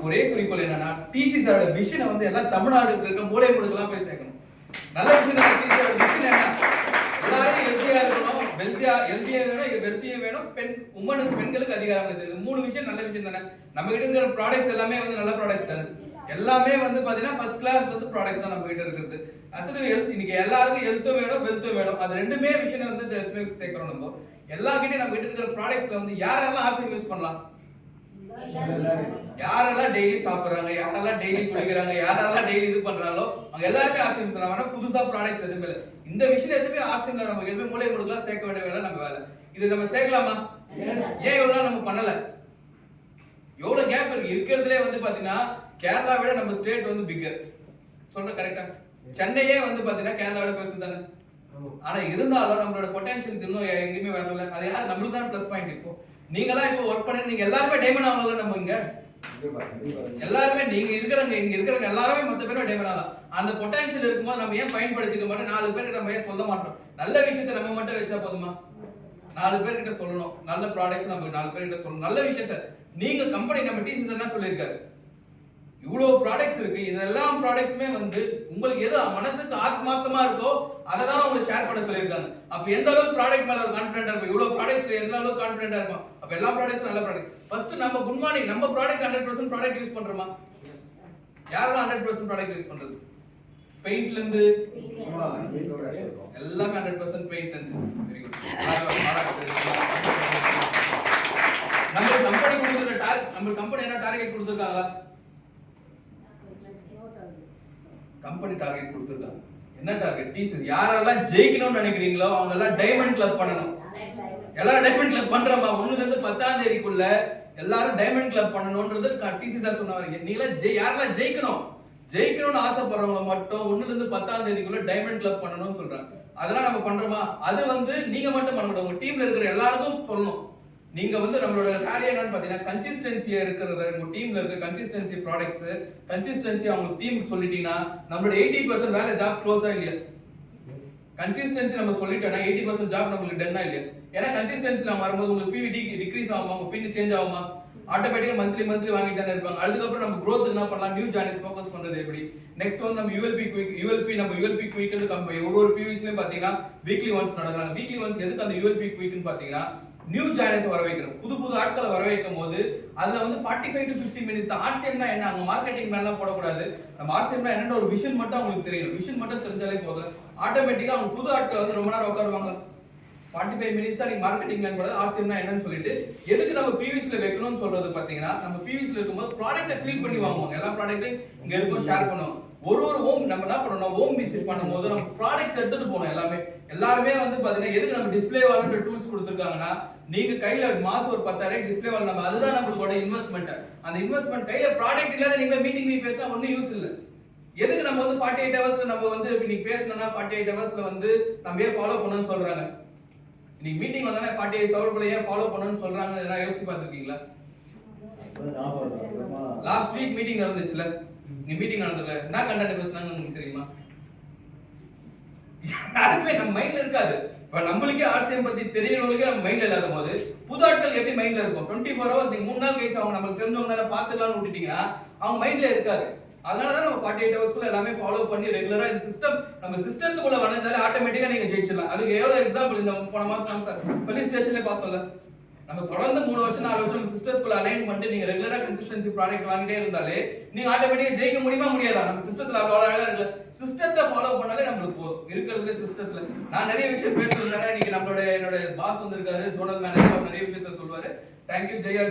ஒரே குறிக்கோள் என்னன்னா டிசிஸோட விஷனை வந்து எல்லாம் தமிழ்நாடுக்கு இருக்க மூலை முடுக்கெல்லாம் போய் சேர்க்கணும். நல்ல விஷயம் டிசிஸோட விஷன் என்ன, எல்லாரும் ஹெல்த்தியா இருக்கணும், ஹெல்த்தியும் வேணும், பெண்களுக்கு அதிகாரம் இருக்குது. 3 விஷயம் நல்ல விஷயம் தானே. நம்ம கிட்ட இருக்கிற ப்ராடக்ட்ஸ் எல்லாமே வந்து நல்ல ப்ராடக்ட்ஸ் தானே. எல்லாமே வந்து பாத்தீங்கன்னா ஃபர்ஸ்ட் கிளாஸ் வந்து ப்ராடக்ட்ஸ் தான் நம்ம கிட்ட இருக்குது. அடுத்தது ஹெல்த், இன்னைக்கு எல்லாருக்கும் ஹெல்த்தும் வேணும் வெல்த்தும் வேணும். அது ரெண்டுமே விஷயம் வந்து சேர்க்கிறோம். நம்ம எல்லார்கிட்டயும் நம்ம கிட்ட இருக்கிற ப்ராடக்ட்ஸ்ல வந்து யாரெல்லாம் ஆர்சிஎம் யூஸ் பண்ணலாம், யாரெல்லாம் டெய்லி சாப்பிடுறாங்க, யாரெல்லாம் டெய்லி குடிக்கிறாங்க, யாரெல்லாம் டெய்லி இது பண்றாங்களோ அவங்க எல்லாருமே ஆர்சிஎம் சொல்லலாம். புதுசா ப்ராடக்ட்ஸ் எதுவுமே இல்லை. இந்த விஷயம் எதுவுமே ஆர்சிஎம்ல நம்ம எதுவுமே மூளை முடுக்கலாம் சேர்க்க வேண்டிய வேலை நம்ம வேலை. இது நம்ம சேர்க்கலாமா? ஏன் இவ்வளவு நாள் நம்ம பண்ணல? எவ்வளவு கேப் இருக்கு இருக்கிறதுலே வந்து பாத்தீங்கன்னா கேரளா விட நம்ம ஸ்டேட் வந்து பிக்கர். சொல்ற கரெக்டா? சென்னையே வந்து பாத்தீங்கன்னா கேரளா விட பெருசு தானே. ஆனா இருந்தாலும் நம்மளோட பொட்டன்ஷியல் இன்னும் எங்கேயுமே வரல. அது யார்? நம்மளுக்கு தான் ப்ளஸ் பாயிண்ட். இப்போ நீங்க எல்லாம் இப்போ ஒர்க் பண்ணி நீங்க எல்லாருமே டைமண்ட் ஆகல. நம்ம இங்க எல்லாருமே நீங்க இருக்கிறவங்க இங்க இருக்கிறவங்க எல்லாருமே மொத்த பேரும் டைமண்ட் ஆகலாம். அந்த பொட்டன்ஷியல் இருக்கும்போது நம்ம ஏன் பயன்படுத்திக்க மாட்டோம்? 4 பேருக்கு நம்ம ஏன் சொல்ல மாட்டோம்? நல்ல விஷயத்தை நம்ம மட்டும் வச்சா போதுமா? 4 பேர்கிட்ட சொல்லணும். நல்ல ப்ராடக்ட்ஸ் நம்ம 4 பேர்கிட்ட சொல்லணும். நல்ல விஷயத்தை நீங்க கம்பெனி நம்ம டிசிஸ் என்ன சொல்லியிருக்காரு, இவ்வளவு ப்ராடக்ட்ஸ் இருக்கு. இதெல்லாம் ப்ராடக்ட்ஸ்மே வந்து உங்களுக்கு எது மனசுக்கு ஆத்மார்த்தமா இருக்கோ அதை தான் உங்களுக்கு ஷேர் பண்ண சொல்லியிருக்காங்க. அப்ப எந்த அளவுக்கு ப்ராடக்ட் மேல ஒரு கான்ஃபிடென்ட்டா இருக்கும், இவ்வளவு ப்ராடக்ட்ஸ் எந்த அளவுக்கு கான்ஃபிடென்ட்டா இருக்கும். அப்ப எல்லா ப்ராடக்ட்ஸும் நல்ல ப்ராடக்ட். ஃபர்ஸ்ட் நம்ம குட் மார்னிங் நம்ம ப்ராடக்ட் 100% ப்ராடக்ட் யூஸ் பண்றோமா? யாரெல்லாம் 100% ப்ராடக்ட் யூஸ் பண்றது? பெயிண்ட்ல இருந்து எல்லாமே 100% பெயிண்ட்ல இருந்து. Very good. நம்ம கம்பெனி கொடுக்கிற டார்கெட், நம்ம கம்பெனி என்ன டார்கெட் கொடுத்திருக்காங்க? கம்பெனி டார்கெட் கொடுத்திருக்காங்க. என்ன டார்கெட்? டிசிஸ் யாரெல்லாம் ஜெயிக்கணும்னு நினைக்கிறீங்களோ அவங்க எல்லாம் டைமண்ட் கிளப் பண்ணணும். எல்லாரும் டைமண்ட் கிளப் பண்றோமா? 1 ல இருந்து 10ஆம் தேதிக்குள்ள எல்லாரும் டைமண்ட் கிளப் பண்ணணும்ன்றது டிசிஸ் சொன்னாங்க. நீங்க யாரெல்லாம் ஜெயிக்கணும்னு ஆசைப்படுறவங்க மட்டும் 1 ல இருந்து 10ஆம் தேதிக்குள்ள டைமண்ட் கிளப் பண்ணணும்னு சொல்றாங்க. அதெல்லாம் நம்ம பண்றோமா? அது வந்து நீங்க மட்டும் பண்ணக்கூடாது, உங்க டீம்ல இருக்கிற எல்லாருக்கும் சொல்லணும். நீங்க வந்து நம்மளோட வேலையை என்னன்னு பாத்தீங்கன்னா கன்சிஸ்டன்சியா இருக்கிறத உங்க டீம்ல இருக்க கன்சிஸ்டன்சி ப்ராடக்ட்ஸ் கன்சிஸ்டன்சி அவங்க டீமுக்கு சொல்லிட்டீங்கன்னா நம்மளோட 80% வேலை ஜாப் க்ளோஸா இல்லையா? கன்சிஸ்டன்சி நம்ம சொல்லிட்டோம்னா 80% ஜாப் நம்மளுக்கு டன்னா இல்லையா? ஏன்னா கன்சிஸ்டன்சில வரும்போது உங்களுக்கு பிவி டிக்ரீஸ் ஆகுமா, உங்க பின் சேஞ்ச் ஆகுமா? ஆட்டோமேட்டிக்கா மந்த்லி வாங்கிட்டு தானே இருப்பாங்க. அதுக்கப்புறம் நம்ம growth என்ன பண்ணலாம், நியூ ஜாயின்ஸ் ஃபோக்கஸ் பண்றது எப்படி? நெக்ஸ்ட் வந்து நம்ம யூஎல்பி குயிக்னு ஒவ்வொரு பிவிஸ்லயும் பாத்தீங்கன்னா வீக்லி ஒன்ஸ் நடக்குறாங்க. வீக்லி ஒன்ஸ் எதுக்கு அந்த யூஎல்பி குயிக்னு பாத்தீங்கன்னா நியூ ஜாயினர்ஸ் வர வைக்கணும். புது ஆட்களை வர வைக்கும் போது அதுல வந்து 45 to 50 மினிட்ஸ் ஆர்சிஎம்னா என்ன, அங்க மார்க்கெட்டிங் மேலாம் போடக்கூடாது. நம்ம ஆர்சிஎம்னா என்னன்ற ஒரு விஷன் மட்டும் அவங்களுக்கு தெரியணும். விஷன் மட்டும் தெரிஞ்சாலே போதும். ஆட்டோமேட்டிக்கா அவங்க புது ஆட்கள் வந்து ரொம்ப நேரம் உட்காருவாங்க. 45 மினிட்ஸா நீங்க மார்க்கெட்டிங் பிளான் போடாது ஆர்சிஎம்னா என்னன்னு சொல்லிட்டு எதுக்கு நம்ம பிவிஸ்ல வைக்கணும்னு சொல்றது பாத்தீங்கன்னா நம்ம பிவிஸ்ல இருக்கும்போது ப்ராடக்ட்டை ஃபீல் பண்ணி வாங்குவாங்க. எல்லா ப்ராடக்ட்டையும் இங்க இருக்கும் ஷேர் பண்ணுவாங்க. ஒரு ஹோம் நம்ம என்ன பண்ணணும், ஹோம் விசிட் பண்ணும்போது நம்ம ப்ராடக்ட்ஸ் எடுத்துட்டு போகணும். எல்லாருமே வந்து பாத்தீங்கன்னா எதுக்கு நம்ம டிஸ்ப்ளே வால்ன்ற டூல்ஸ் கொடுத்துருக்காங்கன்னா நீங்க கையில மாசம் ஒரு 10,000 டிஸ்ப்ளே வால் நம்ம அதுதான் நம்மளோட இன்வெஸ்ட்மெண்ட். அந்த இன்வெஸ்ட்மெண்ட் கையில ப்ராடக்ட் இல்லாத நீங்க மீட்டிங் பேசினா ஒன்னும் யூஸ் இல்ல. எதுக்கு நம்ம வந்து 48 ஹவர்ஸ்ல நம்ம வந்து இன்னைக்கு பேசணும்னா 48 ஹவர்ஸ்ல வந்து நம்ம ஏன் ஃபாலோ பண்ணணும்னு சொல்றாங்க? இன்னைக்கு மீட்டிங் வந்தானே 48 ஹவர்க்குள்ள ஏன் ஃபாலோ பண்ணணும்னு சொல்றாங்க? என்ன யோசிச்சு பாத்துருக்கீங்களா? லாஸ்ட் வீக் மீட்டிங் நடந்துச்சுல, நீங்க மீட்டிங் நடந்ததுல என்ன கண்டென்ட் பேசுனாங்க உங்களுக்கு தெரியுமா? யாருமே நம்ம மைண்ட்ல இருக்காது. இப்ப நம்மளுக்கே ஆர்சிஎம் பத்தி தெரியறவங்களுக்கே நம்ம மைண்ட்ல இல்லாத போது புது ஆட்கள் எப்படி மைண்ட்ல இருக்கும்? 24 ஹவர்ஸ் நீங்க 3 நாள் கழிச்சு அவங்க நமக்கு தெரிஞ்சவங்க தானே பாத்துக்கலாம்னு விட்டுட்டீங்கன்னா அவங்க மைண்ட்ல இருக்காது. அதனாலதான் நம்ம 48 ஹவர்ஸ்க்குள்ள எல்லாமே ஃபாலோ பண்ணி ரெகுலரா இந்த சிஸ்டம் நம்ம சிஸ்டத்துக்குள்ள வளர்ந்தாலே ஆட்டோமேட்டிக்கா நீங்க ஜெயிச்சிடலாம். அதுக்கு எவ்வளவு எக்ஸாம்பிள் இந்த போன மாசம் நம்ம போலீஸ் ஸ்டேஷன்ல பார்த்தோம்ல. நம்ம தொடர்ந்து 3 வருஷம் 4 வருஷம் சிஸ்டத்துக்குள்ள அலைன் பண்ணிட்டு நீங்க ரெகுலரா கன்சிஸ்டன்சி ப்ராடக்ட் வாங்கிட்டே இருந்தாலே நீங்க ஆட்டோமேட்டிக்கா ஜெயிக்க முடியுமா முடியாதா? நம்ம சிஸ்டத்துல அவ்வளவு அழகா இருக்கு. சிஸ்டத்தை ஃபாலோ பண்ணாலே நம்மளுக்கு இருக்கிறதுல சிஸ்டத்துல நான் நிறைய விஷயம் பேசுறேன். இன்னைக்கு நம்மளோட என்னோட பாஸ் வந்திருக்காரு, ஜோனல் மேனேஜர், அவர் நிறைய விஷயத்த சொல்வாரு. தேங்க்யூ ஜெயா.